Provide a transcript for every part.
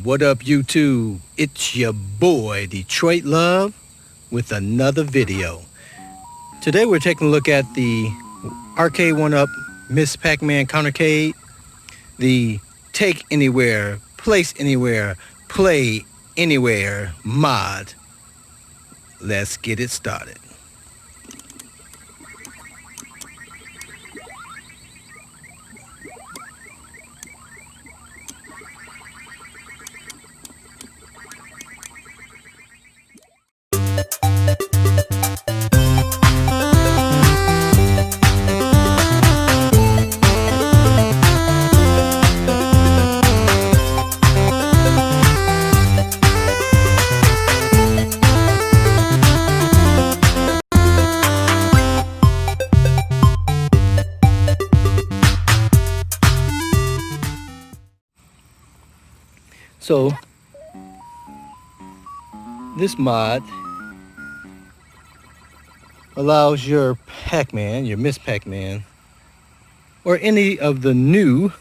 What up, YouTube? It's your boy, Detroit Love, with another video. Today we're taking a look at the Arcade1up Ms. Pac-Man Countercade, the Take Anywhere, Place Anywhere, Play Anywhere mod. Let's get it started. So, this mod allows your Pac-Man, your Miss Pac-Man, or any of the new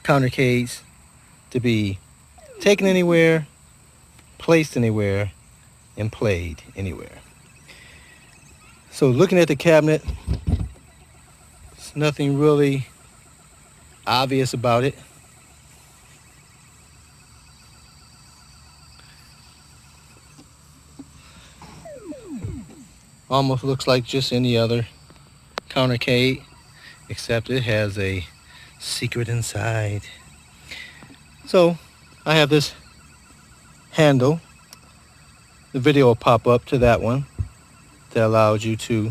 countercades to be taken anywhere, placed anywhere, and played anywhere. So looking at the cabinet, there's nothing really obvious about it. Almost looks like just any other countercade, except it has a secret inside. So I have this handle. The video will pop up to that one that allows you to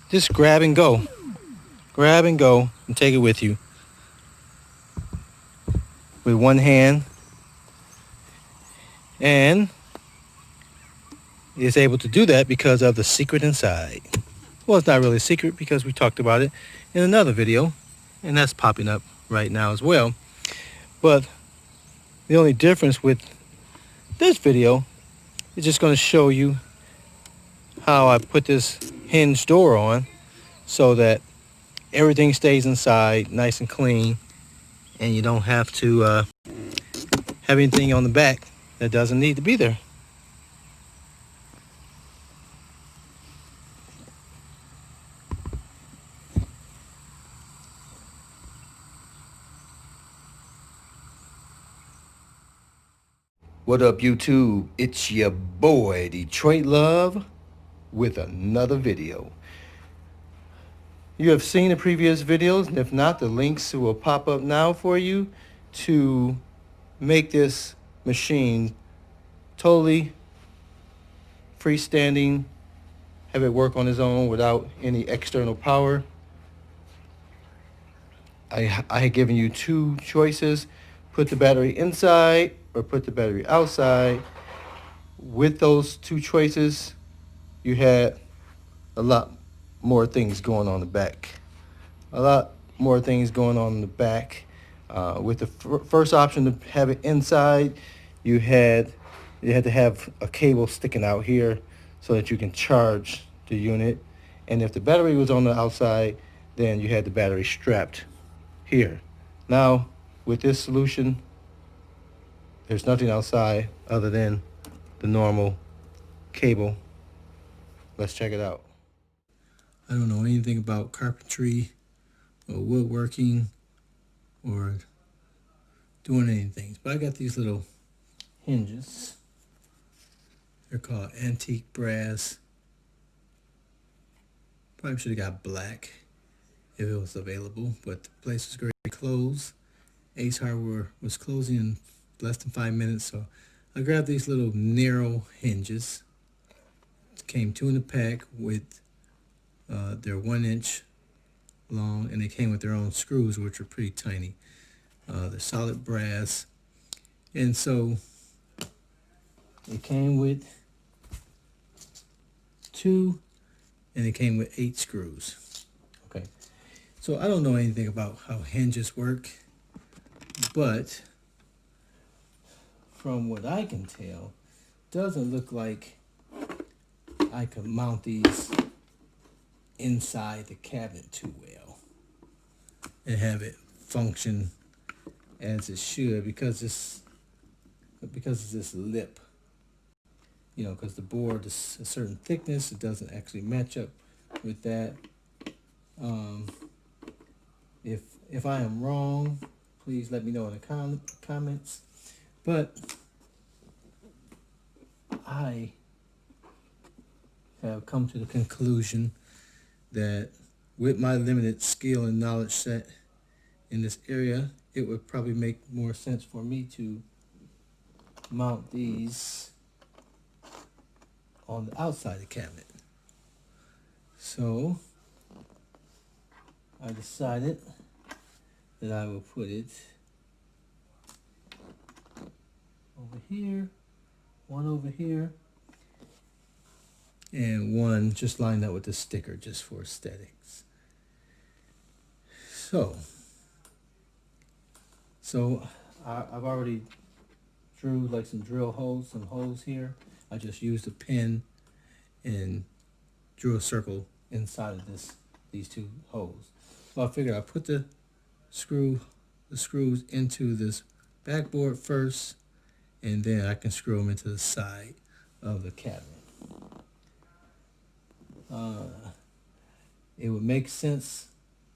just grab and go and take it with you with one hand, and is able to do that because of the secret inside. Well, it's not really a secret because we talked about it in another video, and that's popping up right now as well. But the only difference with this video is just going to show you how I put this hinge door on so that everything stays inside nice and clean, and you don't have to have anything on the back that doesn't need to be there. What up, YouTube? It's your boy, Detroit Love, with another video. You have seen the previous videos, and if not, the links will pop up now for you to make this machine totally freestanding, have it work on its own without any external power. I had given you two choices: put the battery inside or put the battery outside. With those two choices, you had a lot more things going on in the back. With the first option to have it inside, you had to have a cable sticking out here so that you can charge the unit. And if the battery was on the outside, then you had the battery strapped here. Now, with this solution, there's nothing outside other than the normal cable. Let's check it out. I don't know anything about carpentry or woodworking or doing anything, but I got these little hinges. They're called antique brass. Probably should have got black if it was available, but the place was great closed. Ace Hardware was closing in less than 5 minutes, so I grabbed these little narrow hinges. It came 2 in a pack with they're 1 inch long, and they came with their own screws, which are pretty tiny. They're solid brass, and so it came with 2, and it came with 8 screws. Okay, so I don't know anything about how hinges work, but from what I can tell, doesn't look like I could mount these inside the cabinet too well. and have it function as it should, because it's this lip, you know, because the board is a certain thickness, it doesn't actually match up with that. If I am wrong, please let me know in the comments. But I have come to the conclusion that with my limited skill and knowledge set in this area, it would probably make more sense for me to mount these on the outside of the cabinet. So I decided that I will put it over here, one over here, and one just lined up with the sticker just for aesthetics. So I've already drew like some some holes here. I just used a pen and drew a circle inside of these two holes. So I figured I'd put the screws into this backboard first, and then I can screw them into the side of the cabinet. It would make sense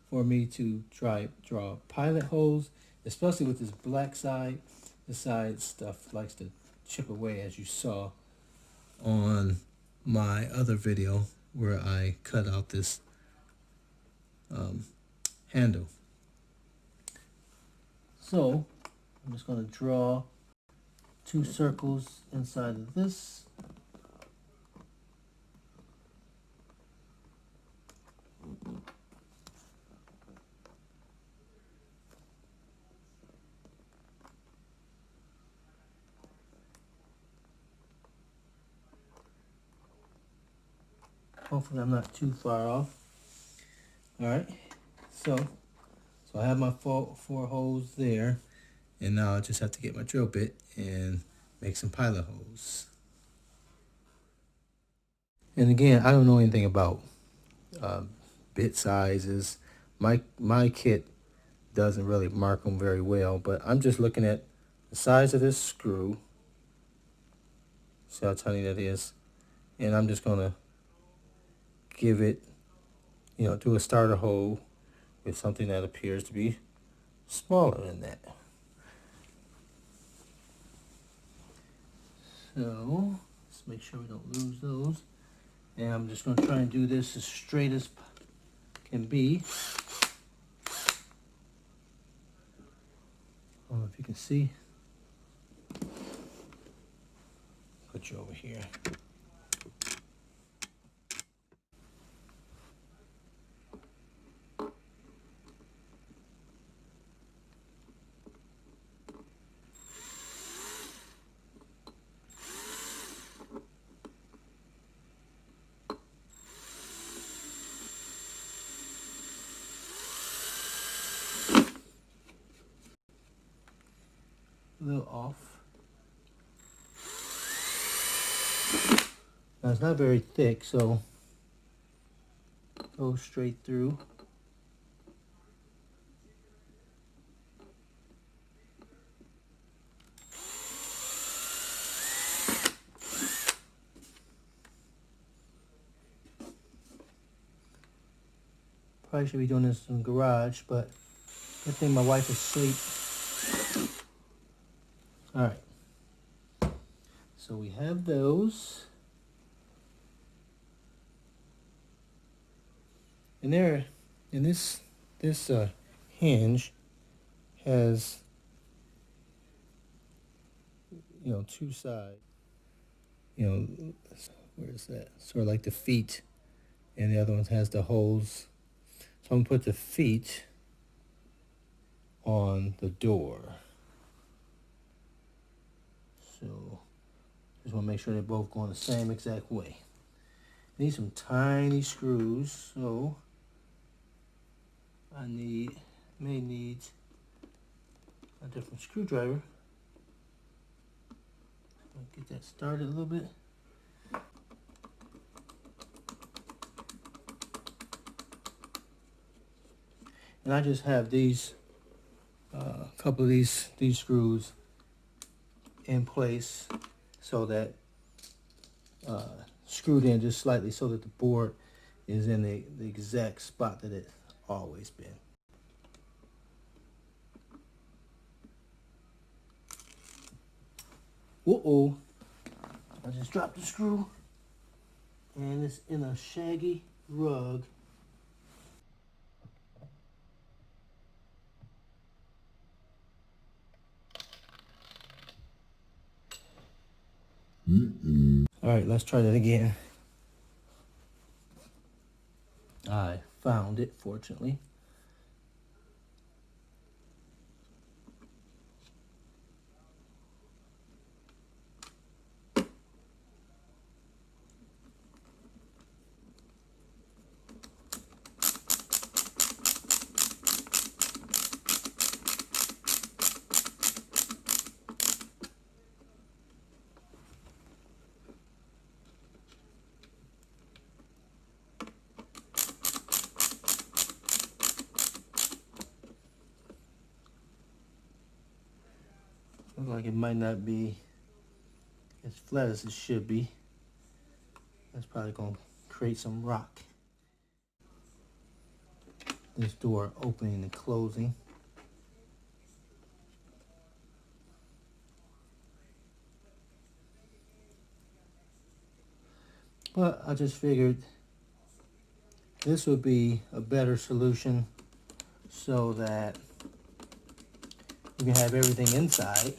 for me to draw pilot holes, especially with this black side. The side stuff likes to chip away, as you saw on my other video where I cut out this handle. So I'm just going to draw 2 circles inside of this. Hopefully I'm not too far off. All right, so I have my four holes there, and now I just have to get my drill bit and make some pilot holes. And again, I don't know anything about bit sizes. My kit doesn't really mark them very well, but I'm just looking at the size of this screw. See how tiny that is? And I'm just gonna give it, you know, do a starter hole with something that appears to be smaller than that. So let's make sure we don't lose those. And I'm just gonna try and do this as straight as can be. I don't know if you can see. Put you over here. A little off. Now it's not very thick, so go straight through. Probably should be doing this in the garage, but I think my wife is asleep. All right. So we have those. And there, and this hinge has, you know, 2 sides. You know, where is that? Sort of like the feet, and the other one has the holes. So I'm gonna put the feet on the door. So just want to make sure they both go in the same exact way. Need some tiny screws, so I may need a different screwdriver. I'll get that started a little bit. And I just have these, couple of these screws in place so that screwed in just slightly so that the board is in the exact spot that it's always been. Uh-oh, I just dropped the screw and it's in a shaggy rug. All right, let's try that again. I found it, fortunately. Looks like it might not be as flat as it should be. That's probably gonna create some rock. This door opening and closing. But I just figured this would be a better solution so that you can have everything inside.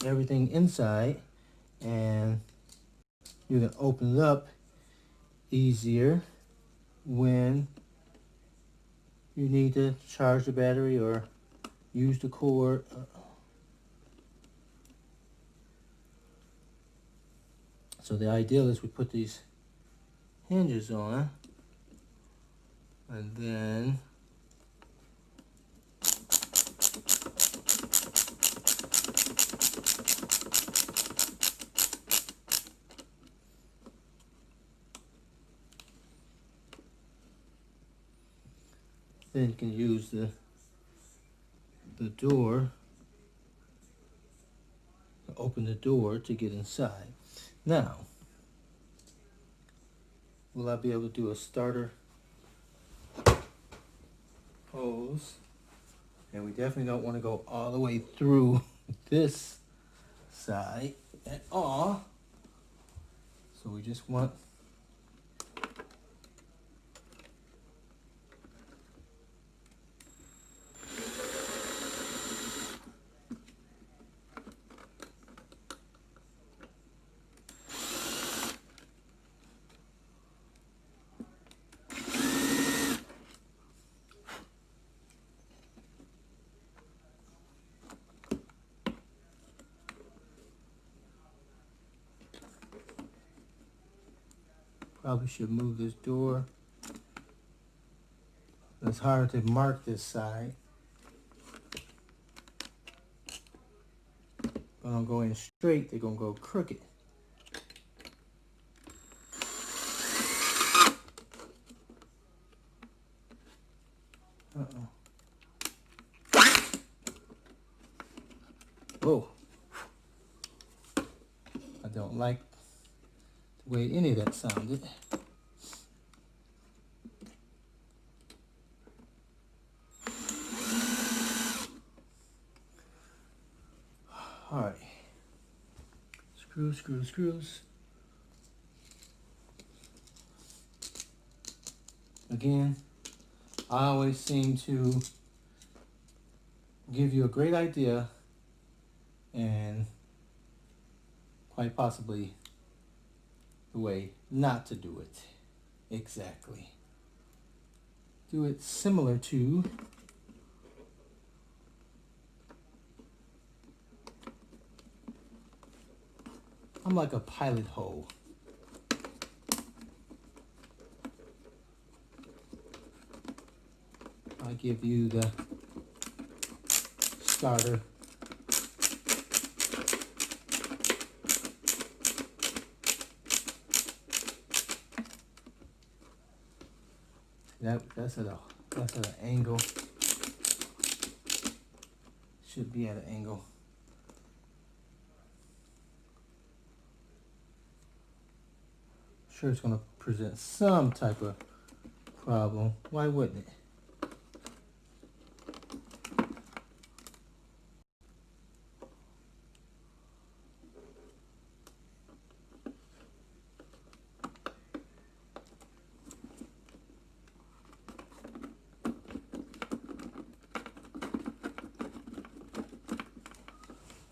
Everything inside, and you can open it up easier when you need to charge the battery or use the cord. So the ideal is we put these hinges on, and then you can use the door, open the door to get inside. Now, will I be able to do a starter hose? And we definitely don't want to go all the way through this side at all. So we just want probably should move this door. It's hard to mark this side. But I'm going straight, they're gonna go crooked. Uh-oh. Whoa. I don't like the way any of that sounded. All right. Screws. Again, I always seem to give you a great idea and quite possibly the way not to do it exactly. Do it similar to I'm like a pilot hole. I give you the starter. That's at an angle. Should be at an angle. Sure, it's gonna present some type of problem. Why wouldn't it?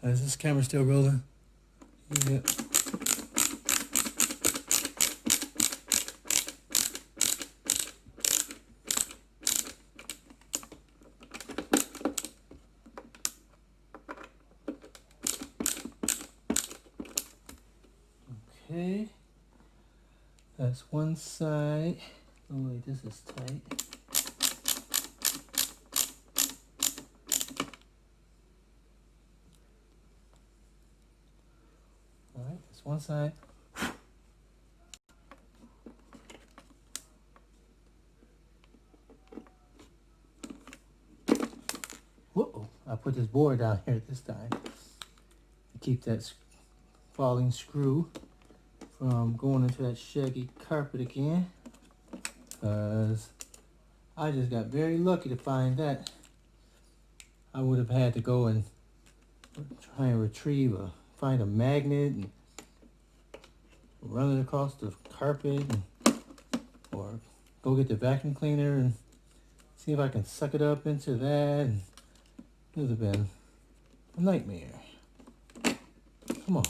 Is this camera still rolling? Yeah. Okay. That's one side. Oh wait, this is tight. Alright, that's one side. Whoa, I put this board down here this time to keep that falling screw from going into that shaggy carpet again. Because I just got very lucky to find that. I would have had to go and try and find a magnet and run it across the carpet, or go get the vacuum cleaner and see if I can suck it up into that. And it would have been a nightmare. Come on.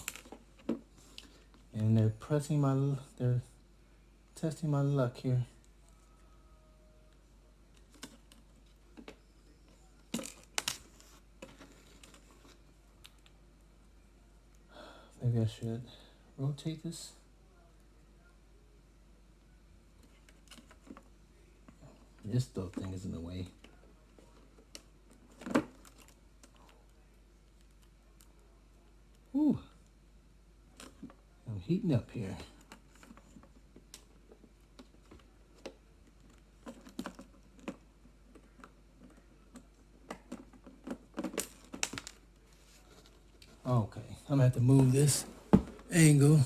And they're testing my luck here. Maybe I should rotate this. This little thing is in the way. Ooh. I'm heating up here. Okay, I'm gonna have to move this angle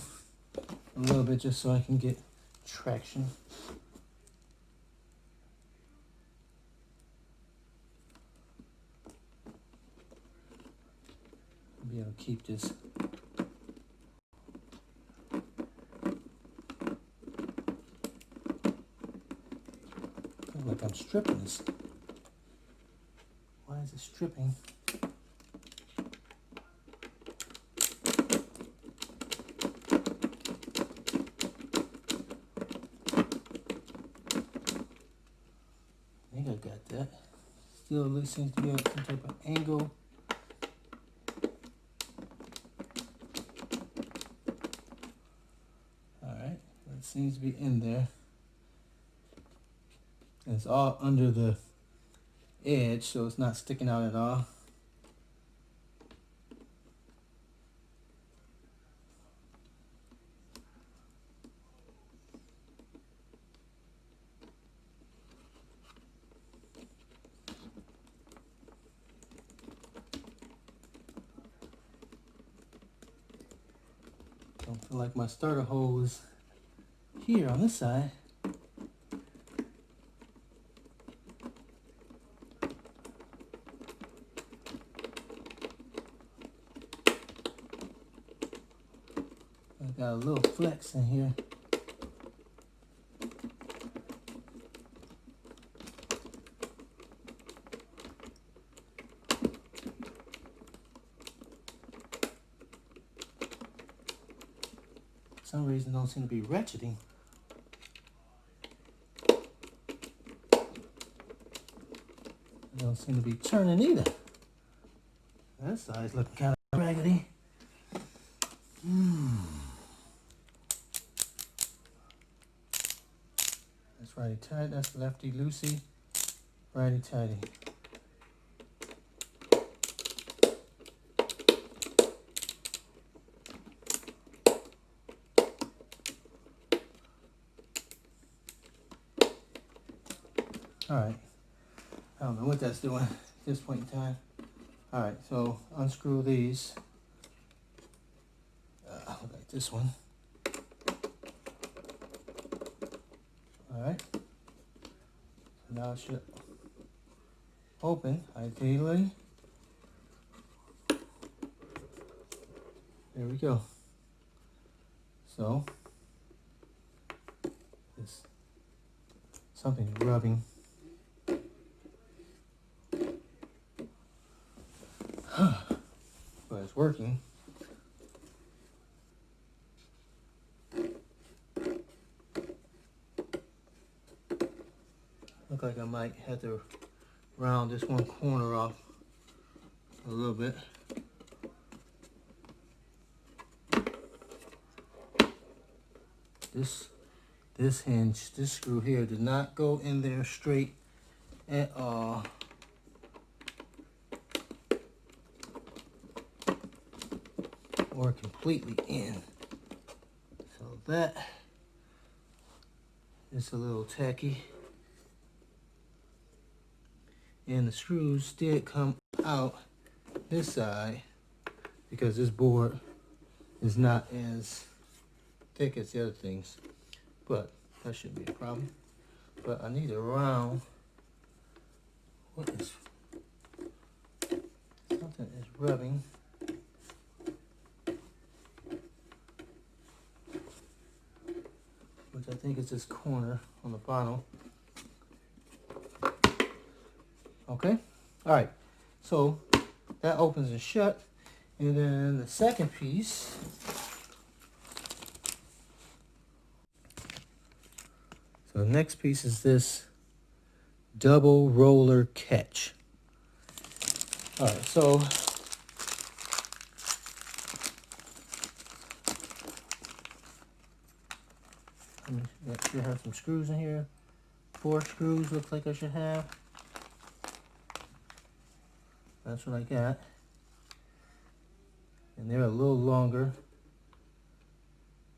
a little bit just so I can get traction. I'll be able to keep this. Feel like I'm stripping this. Why is it stripping? Got that. Still seems to be at some type of angle. Alright, that seems to be in there. And it's all under the edge, so it's not sticking out at all. Don't feel like my starter hose here on this side. I got a little flex in here. For some reason, don't seem to be ratcheting. It don't seem to be turning either. That side's looking kind of raggedy. That's righty tight. That's lefty loosey. Righty tighty. Alright, I don't know what that's doing at this point in time. Alright, so unscrew these. Like this one. Alright, so now it should open, ideally. There we go. So, it's something rubbing. But it's working. Look like I might have to round this one corner off a little bit. This hinge, this screw here did not go in there straight at all. Or completely in. So that is a little tacky. And the screws did come out this side because this board is not as thick as the other things. But that shouldn't be a problem. But I need a round. What is... something is rubbing. Which I think is this corner on the bottom. Okay, all right, so that opens and shut. And then the second piece, so the next piece is this double roller catch. All right, so I should have some screws in here. 4 screws looks like I should have. That's what I got. And they're a little longer.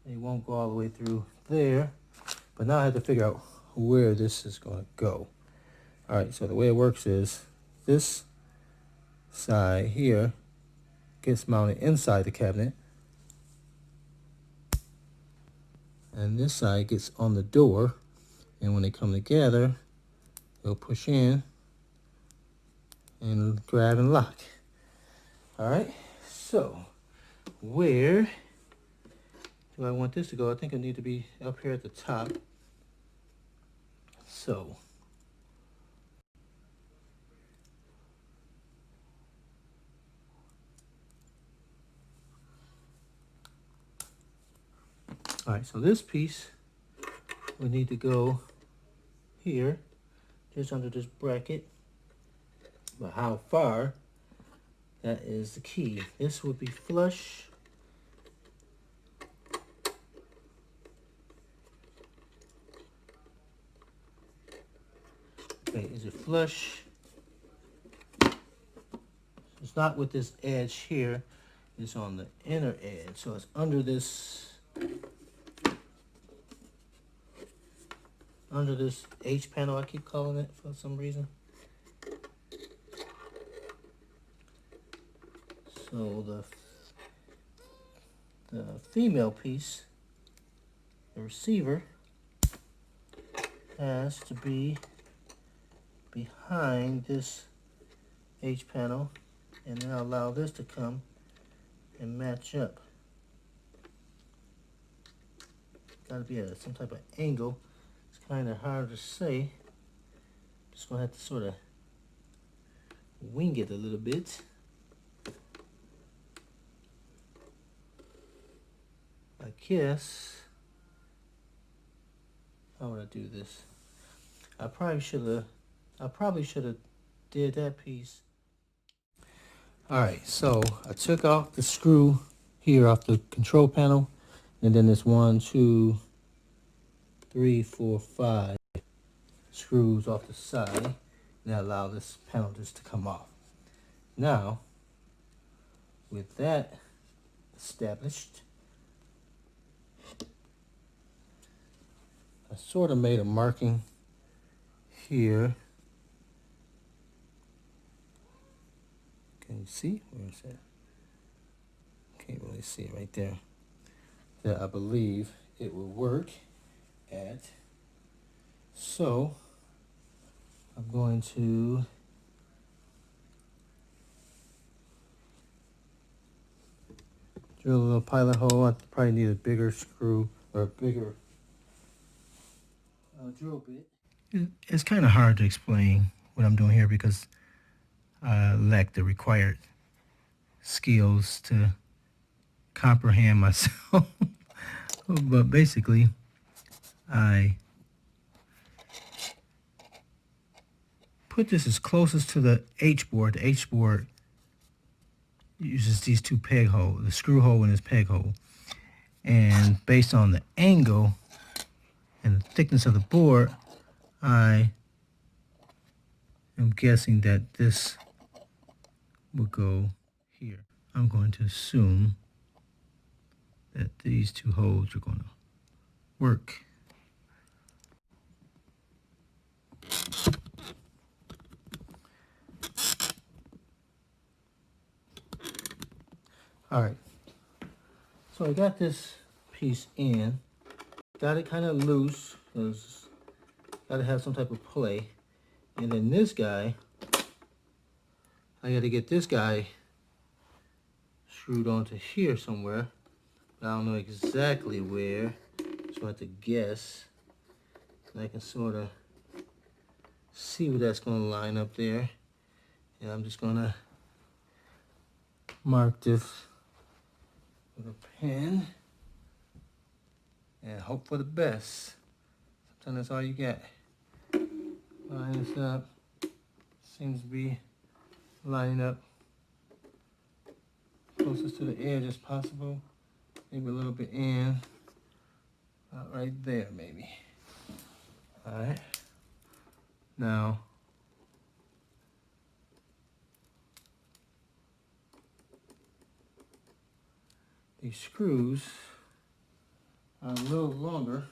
They won't go all the way through there. But now I have to figure out where this is going to go. Alright, so the way it works is this side here gets mounted inside the cabinet. And this side gets on the door. And when they come together, they'll push in and grab and lock. All right, so where do I want this to go? I think I need to be up here at the top. So all right, so this piece we need to go here, just under this bracket. But how far, that is the key. This would be flush. Okay, is it flush? It's not with this edge here. It's on the inner edge. So it's under this H panel, I keep calling it for some reason. So the female piece, the receiver, has to be behind this H panel, and then I'll allow this to come and match up. Got to be at some type of angle. It's kind of hard to say. Just gonna have to sort of wing it a little bit. I guess, how would I do this? I probably should have did that piece. All right, so I took off the screw here off the control panel, and then there's 1, 2, 3, 4, 5 screws off the side, and I allow this panel just to come off. Now, with that established, I sort of made a marking here. Can you see? Where is that? Can't really see it right there. That I believe it will work at. So I'm going to drill a little pilot hole. I probably need a bigger screw or a bigger drill bit. It's kind of hard to explain what I'm doing here because I lack the required skills to comprehend myself. But basically, I put this as closest to the H board. The H board uses these two peg holes, the screw hole and this peg hole. And based on the angle and the thickness of the board, I am guessing that this will go here. I'm going to assume that these two holes are going to work. All right, so I got this piece in, got it kind of loose because got to have some type of play. And then this guy, I got to get this guy screwed onto here somewhere. But I don't know exactly where, so I have to guess. And I can sort of see where that's going to line up there. And I'm just going to mark this with a pen and hope for the best. Sometimes that's all you get. Line this up. Seems to be lining up closest to the edge as possible. Maybe a little bit in. About right there, maybe. Alright. Now, these screws are a little longer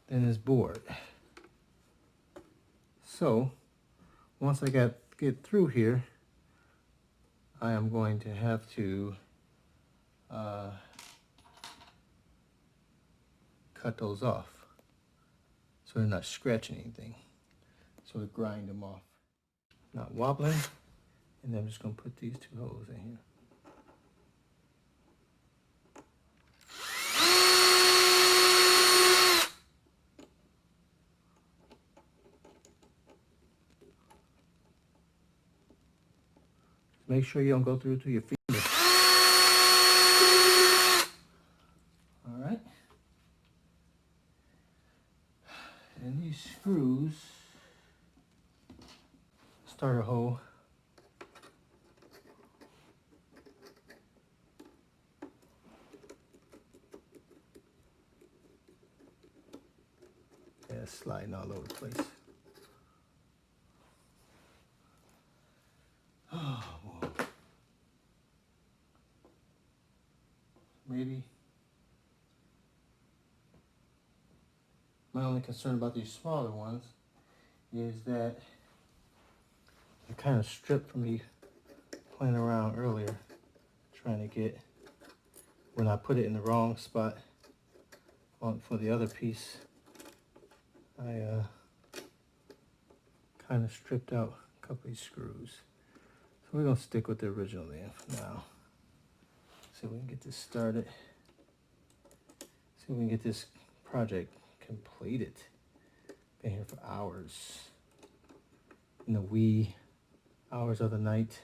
than this board. So, once I get through here, I am going to have to cut those off so they're not scratching anything. So to grind them off. Not wobbling. And then I'm just going to put these two holes in here. Make sure you don't go through to your fingers. All right. And these screws, starter hole. Yeah, it's sliding all over the place. Oh, boy. Maybe. My only concern about these smaller ones is that they're kind of stripped from me playing around earlier, trying to get, when I put it in the wrong spot for the other piece, I kind of stripped out a couple of these screws. So we're going to stick with the original then for now. See if we can get this started. See if we can get this project completed. Been here for hours. In the wee hours of the night.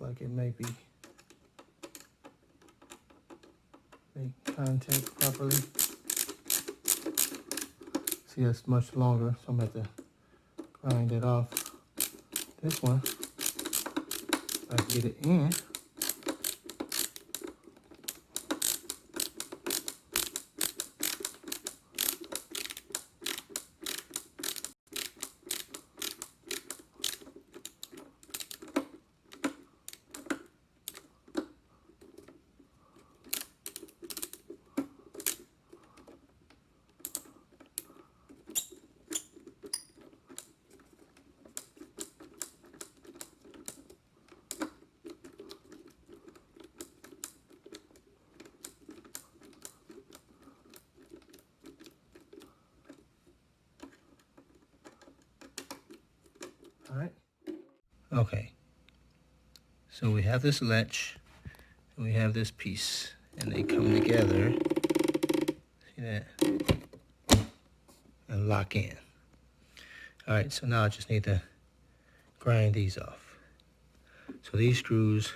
like it may be make contact properly. See, that's much longer, so I'm gonna have to grind it off. This one, I can get it in. All right. Okay. So we have this latch, and we have this piece, and they come together. See that? And lock in. All right. So now I just need to grind these off. So these screws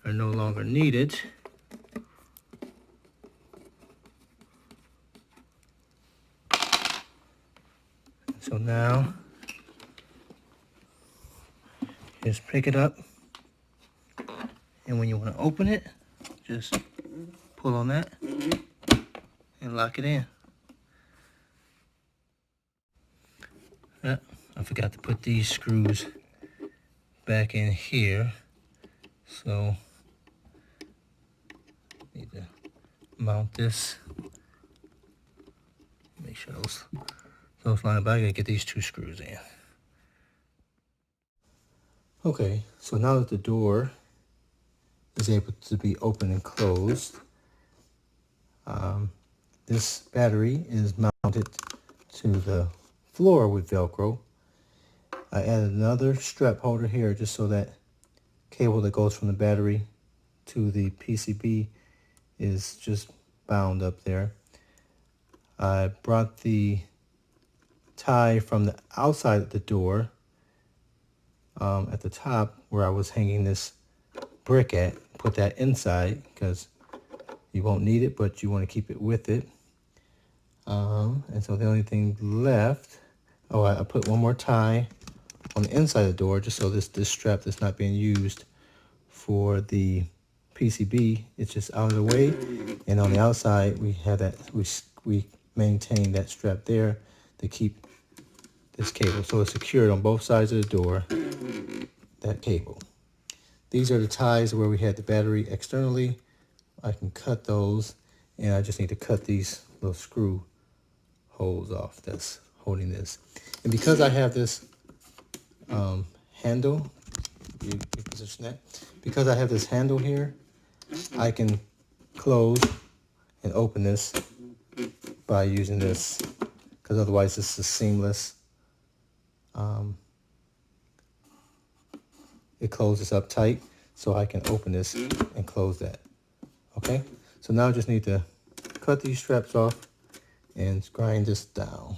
are no longer needed. So now, just pick it up, and when you want to open it, just pull on that and lock it in. I forgot to put these screws back in here, so need to mount this. Make sure those line up. I gotta get these 2 screws in. Okay, so now that the door is able to be open and closed, this battery is mounted to the floor with Velcro. I added another strap holder here just so that cable that goes from the battery to the PCB is just bound up there. I brought the tie from the outside of the door at the top where I was hanging this brick at, put that inside because you won't need it, but you want to keep it with it. And so the only thing left, I put one more tie on the inside of the door just so this strap that's not being used for the PCB, it's just out of the way. And on the outside, we have that, we maintain that strap there to keep this cable. So it's secured on both sides of the door, that cable. These are the ties where we had the battery externally. I can cut those, and I just need to cut these little screw holes off that's holding this. And because I have this handle, you position that. Because I have this handle here, I can close and open this by using this, because otherwise this is seamless. It closes up tight, so I can open this and close that. Okay, so now I just need to cut these straps off and grind this down.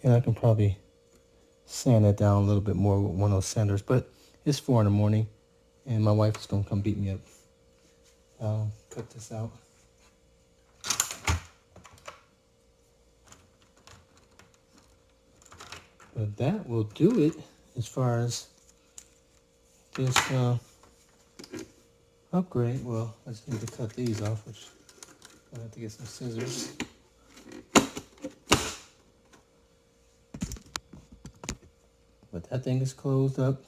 And I can probably sand it down a little bit more with one of those sanders, but it's 4 in the morning and my wife is gonna come beat me up. I'll cut this out. But that will do it as far as this upgrade. Well, I just need to cut these off, which I'll have to get some scissors. But that thing is closed up.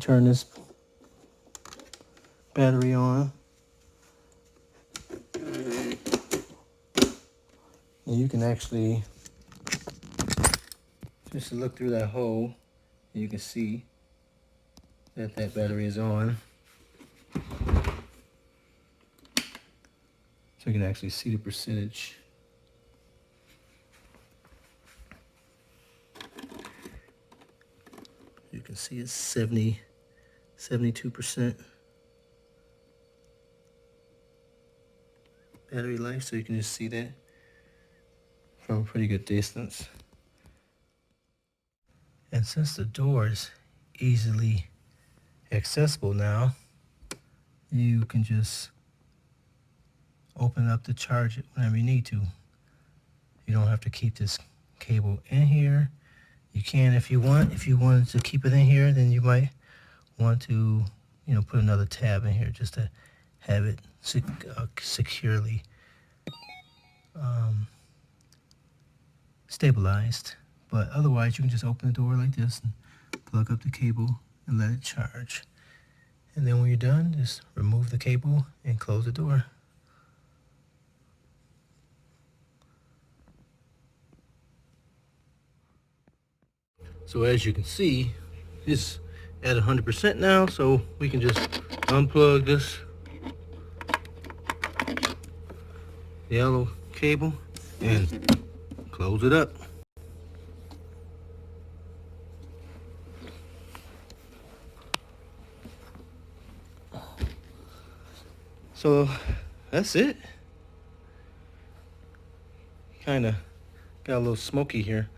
Turn this battery on. And you can actually just look through that hole and you can see that that battery is on. So you can actually see the percentage. You can see it's 72% battery life, so you can just see that from a pretty good distance. And since the door is easily accessible now, you can just open up to charge it whenever you need to. You don't have to keep this cable in here. You can if you want. If you wanted to keep it in here, then you might want to, put another tab in here just to have it securely stabilized. But otherwise, you can just open the door like this and plug up the cable and let it charge. And then when you're done, just remove the cable and close the door. So as you can see, it's at 100% now, so we can just unplug this yellow cable and close it up. So that's it. Kind of got a little smoky here.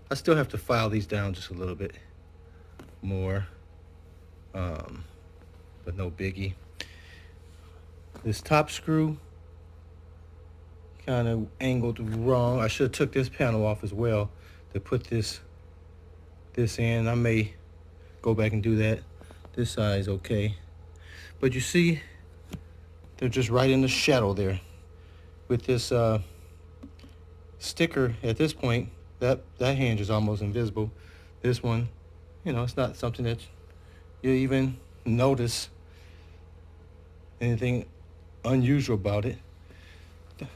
I still have to file these down just a little bit more, but no biggie. This top screw kind of angled wrong. I should have took this panel off as well to put this in. I may go back and do that. This side is okay, but you see they're just right in the shadow there with this sticker. At this point, that hinge is almost invisible. This one, it's not something that you even notice anything unusual about it.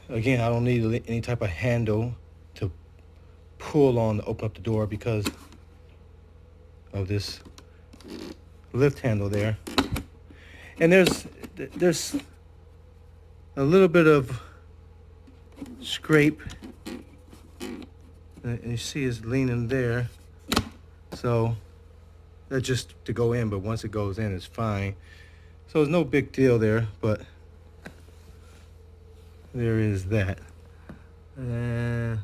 Again, I don't need any type of handle to pull on to open up the door because of this lift handle there. And there's a little bit of scrape. You see it's leaning there. So that's just to go in, but once it goes in, it's fine. So there's no big deal there, but there is that. I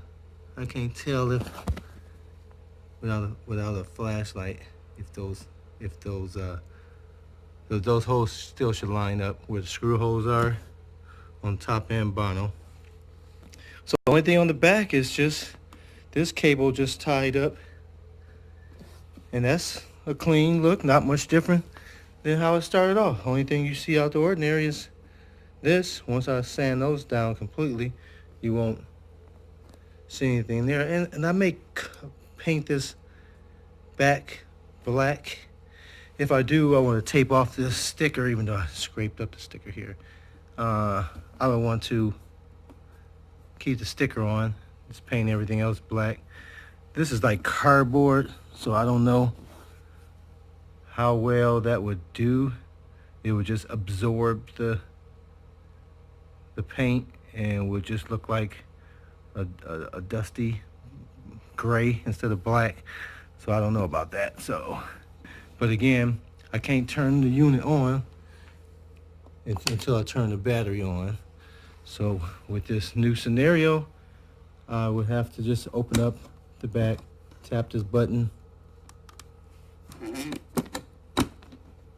can't tell if without a flashlight if those holes still should line up where the screw holes are on top and bottom. So the only thing on the back is just this cable just tied up, and that's a clean look, not much different than how it started off. Only thing you see out the ordinary is this. Once I sand those down completely, you won't see anything there. And I may paint this back black. If I do, I want to tape off this sticker, even though I scraped up the sticker here. I would want to keep the sticker on, just paint everything else black. This is like cardboard, so I don't know how well that would do. It would just absorb the paint and would just look like a dusty gray instead of black. So I don't know about that. So, but again, I can't turn the unit on until I turn the battery on. So with this new scenario, I would have to just open up the back, tap this button,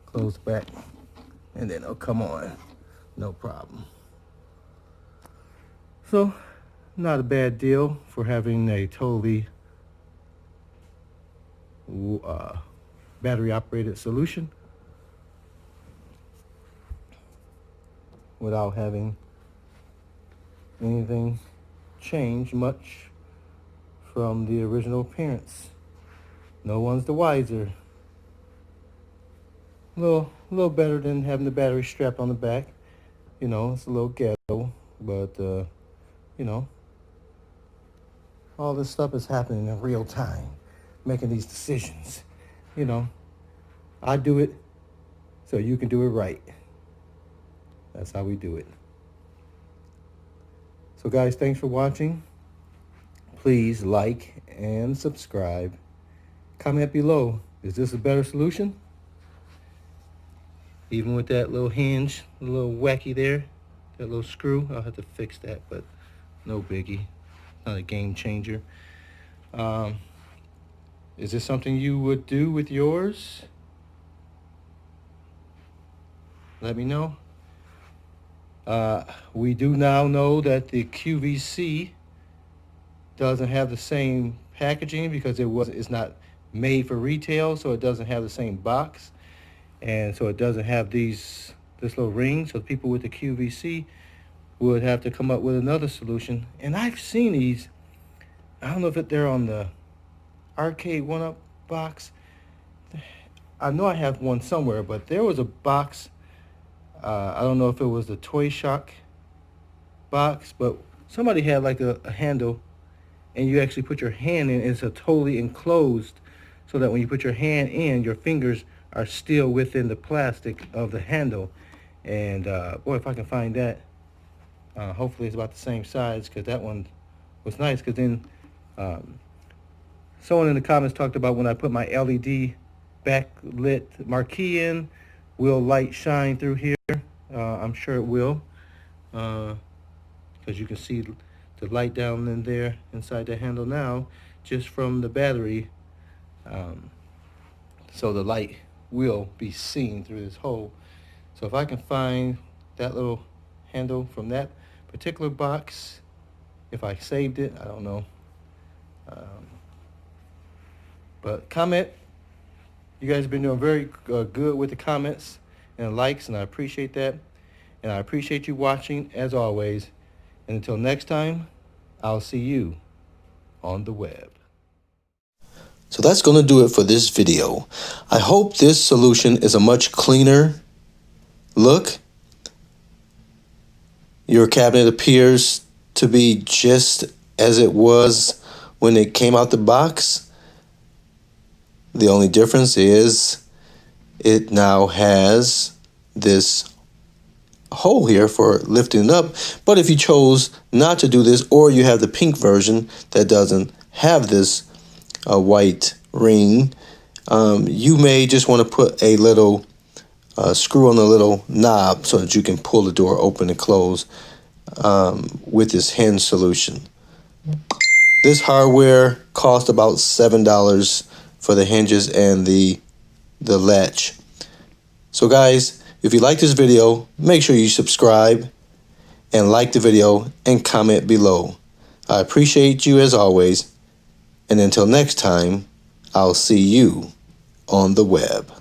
close the back, and then it'll come on, no problem. So not a bad deal for having a totally battery operated solution without having anything change much from the original appearance. No one's the wiser. A little better than having the battery strapped on the back. It's a little ghetto, but all this stuff is happening in real time, making these decisions. I do it so you can do it right. That's how we do it. So guys, thanks for watching. Please like and subscribe. Comment below, is this a better solution? Even with that little hinge, a little wacky there, that little screw, I'll have to fix that, but no biggie. Not a game changer. Is this something you would do with yours? Let me know. We do now know that the QVC doesn't have the same packaging because it's not made for retail, so it doesn't have the same box, and so it doesn't have this little ring. So people with the QVC would have to come up with another solution. And I've seen these. I don't know if they're on the Arcade1up box. I know I have one somewhere, but there was a box. I don't know if it was the Toy Shock box, but somebody had like a handle, and you actually put your hand in. It's a totally enclosed, so that when you put your hand in, your fingers are still within the plastic of the handle. And boy, if I can find that, hopefully it's about the same size, because that one was nice. Because then someone in the comments talked about when I put my LED backlit marquee in, will light shine through here? I'm sure it will, because you can see the light down in there inside the handle now, just from the battery. So the light will be seen through this hole. So if I can find that little handle from that particular box, if I saved it, I don't know. But comment. You guys have been doing very good with the comments and likes, and I appreciate that. And I appreciate you watching, as always. And until next time, I'll see you on the web. So that's going to do it for this video. I hope this solution is a much cleaner look. Your cabinet appears to be just as it was when it came out the box. The only difference is it now has this hole here for lifting it up. But if you chose not to do this, or you have the pink version that doesn't have this white ring, you may just want to put a little screw on the little knob so that you can pull the door open and close with this hinge solution. This hardware cost about $7 for the hinges and the latch. So guys, if you like this video, make sure you subscribe and like the video and comment below. I appreciate you as always, and until next time, I'll see you on the web.